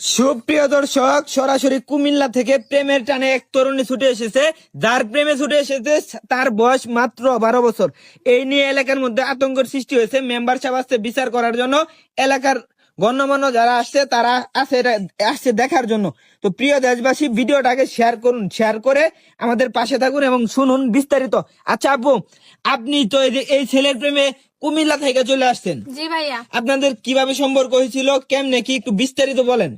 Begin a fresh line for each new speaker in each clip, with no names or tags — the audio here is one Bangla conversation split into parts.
সুপ্রিয় দর্শক, সরাসরি কুমিল্লা থেকে প্রেমের টানে এক তরুণী ছুটে এসেছে। যার প্রেমে ছুটে এসেছে তার বয়স মাত্র 12 বছর। এই নিয়ে এলাকার মধ্যে আতঙ্কের সৃষ্টি হয়েছে। মেম্বার সাহেব আসছে বিচার করার জন্য, এলাকার গণ্যমান্য যারা আসছে তারা আসছে দেখার জন্য। তো প্রিয় দেশবাসী, ভিডিওটাকে শেয়ার করুন, শেয়ার করে আমাদের পাশে থাকুন এবং শুনুন বিস্তারিত। আচ্ছা আপু, আপনি তো এই ছেলের প্রেমে কুমিল্লা থেকে চলে আসছেন।
জি ভাইয়া।
আপনাদের কিভাবে সম্পর্ক হয়েছিল, কেমনে কি, একটু বিস্তারিত বলেন।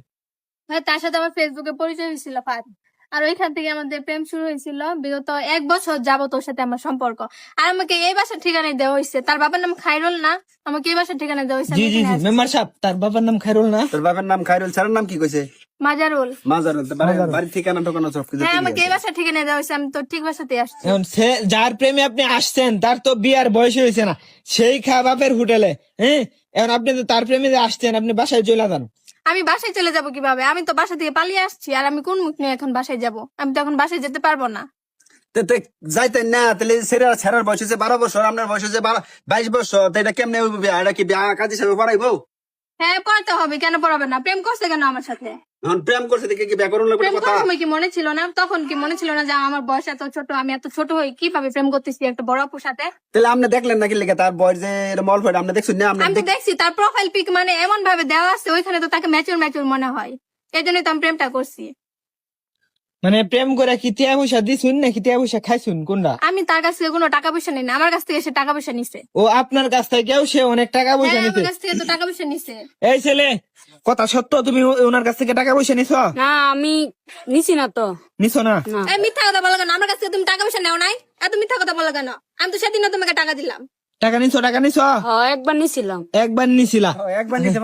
ভাই, তার সাথে আমার ফেসবুকে পরিচয় হয়েছিল ফার্স্ট, আর ওইখান থেকে আমাদের প্রেম শুরু হয়েছিল। বিগত 1 বছর যাবত ওর সাথে আমার সম্পর্ক। আর আমাকে এই বাসার ঠিকানায় দেওয়া হয়েছে। তার বাবার নাম খায়রুল না, আমাকে এই বাসার ঠিকানায় দেওয়া হয়েছে।
জি জি জি, মেম্বার সাহেব, তার বাবার নাম খায়রুল না?
তোর বাবার নাম খায়রুল, স্যারের নাম কি কইছে?
মাজারুল।
মাজারুল। তো বাড়ির ঠিকানা টোকানা সব কিছু
হ্যাঁ, আমাকে এই বাসার ঠিকানায় দেওয়া হয়েছে। আমি তো ঠিক বাসাতে আসছি।
এখন যার প্রেমে আপনি আসছেন তার তো বিয়ার বয়স হয়েছে না, সেই বাপের হোটেলে। হ্যাঁ, এখন আপনি তো তার প্রেমে যে আসছেন, আপনি বাসায় চলে যান।
আমি বাসায় চলে যাব কিভাবে? আমি তো বাসা থেকে পালিয়ে আসছি। আর আমি কোন মুখ নিয়ে এখন বাসায় যাব? আমি তো এখন বাসায় যেতে পারবো না।
যাইতেন না, তাহলে ছেড়ার বয়স হচ্ছে 12 বছর, আপনার বয়স হচ্ছে 22 বছর। তো এটা কেমনে হইব বিয়া? এটা কি বিয়া কাজী সাহেব পড়াইবো?
হ্যাঁ, পড়াতে হবে। কেন পড়াবে না? প্রেম করছে কেন আমার সাথে?
এখন প্রেম করছে দেখে কি বিয়া করুন লাগবে
প্রেম
কথা?
করার সময় কি মনে ছিল না? তখন কি মনে ছিল না যে আমার বয়স এত ছোট, আমি এত ছোট হই কিভাবে প্রেম করতেছি একটা বড় আপুর সাথে?
তাহলে আপনি দেখলেন নাকি লেগে তার বয়স যে মল ফেড? আপনি দেখছেন না?
আমি তো দেখছি তার প্রোফাইল পিক, মানে এমন ভাবে দেওয়া আছে ওইখানে তো তাকে ম্যাচুর ম্যাচুর মনে হয়। এই জন্যই তো আমি প্রেমটা করছি।
মানে প্রেম করে কি টিয়া পয়সা দিছুন নাকি টিয়া পয়সা খাইছুন, কোনটা?
আমি তার কাছ থেকে কোনো টাকা পয়সা নিই না, আমার কাছ থেকে সে টাকা পয়সা নিছে।
ও আপনার কাছ থেকেও সে অনেক টাকা পয়সা
হ্যাঁ, আমার
নিতে?
কাছ থেকে তো টাকা পয়সা নিছে।
এই ছেলে, কথা সত্য, তুমি ওনার কাছ থেকে টাকা পয়সা নিছো?
না, আমি নিছি না তো।
নিছো না?
এই মিথ্যা কথা বলো কেন? আমার কাছ থেকে তুমি টাকা পয়সা নেও নাই? এত মিথ্যা কথা বলো কেন? আমি তো সেদিনও তোমাকে টাকা দিলাম।
টাকা নিছো? টাকা নিছো?
একবার নিছিলাম।
একবার নিছিলা?
একবার নিছে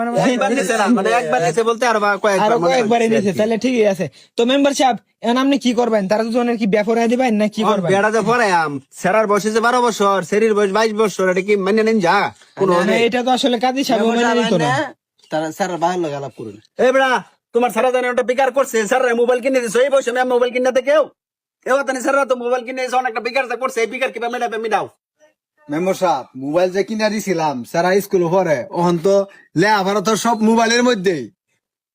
না, মানে একবার নিছে বলতে আরো
আরো
কয়েকবার
কয়েকবারে নিছে, তাহলে ঠিকই আছে। তো মেম্বার সাহেব, এখন আপনি কি করবেন? তারা দুজনের কি ব্যাপারে দিবেন না কি করবেন?
বেড়া যে পরে ছেড়ার বয়স হচ্ছে 12 বছর, শরীর বয়স 22 বছর। এটা কি মানে নেন যা কোন?
না, এটা তো আসলে কাজী সাহেব মেনে নিত না।
তারা স্যার বাহার লোক আলাপ করুন। এই বেড়া, তোমার স্যারা জানে ওটা বেকার করছে। স্যার মোবাইল কিনে দিছো এই বয়সে? আমি মোবাইল কিনে কেউ এবার স্যাররা তো মোবাইল কিনে দিছো, অনেকটা বেকার করছে। এই বেকার কিভাবে মেটাও?
মেম্বার সাহেব, মোবাইল যে কিনা দিছিলাম সারা স্কুল পরে, ওখান তো লেখাপড়া তো সব মোবাইলের মধ্যেই।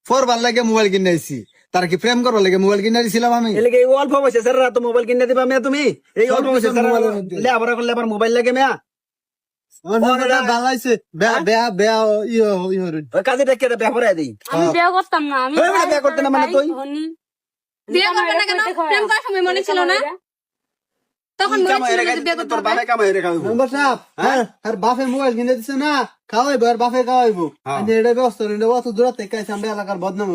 পড়বার লাগে মোবাইল কিনে দিছি, তার কি প্রেম করবার লাগে মোবাইল কিনে দিছিলাম আমি?
এলাকা এই অল্প বয়সে স্যাররা তো মোবাইল কিনে দিবা মেয়া? তুমি এই অল্প বয়সে
মোবাইলের মধ্যে
লেখাপড়া করলে আবার মোবাইল লাগে মেয়া?
বাংলাইছে
কাজে ডেকে ব্যাপারে দিই।
আমি বিয়ে করতাম না। আমি
বিয়ে করতে না মানে তুই?
বিয়ে করবে না কেন? প্রেম করার সময় মনে ছিল না? তখন মনে ছিল না যে বিয়ে করতে
তোর
হবে?
বাবা কামাই রে খাওয়াইবো।
মেম্বার সাহেব, আর বাপে মোবাইল কিনে দিছে না, খাওয়াইবো আর বাপে খাওয়াইবো। এটা ব্যবস্থা অত দূর থেকে আমরা এলাকার বদনাম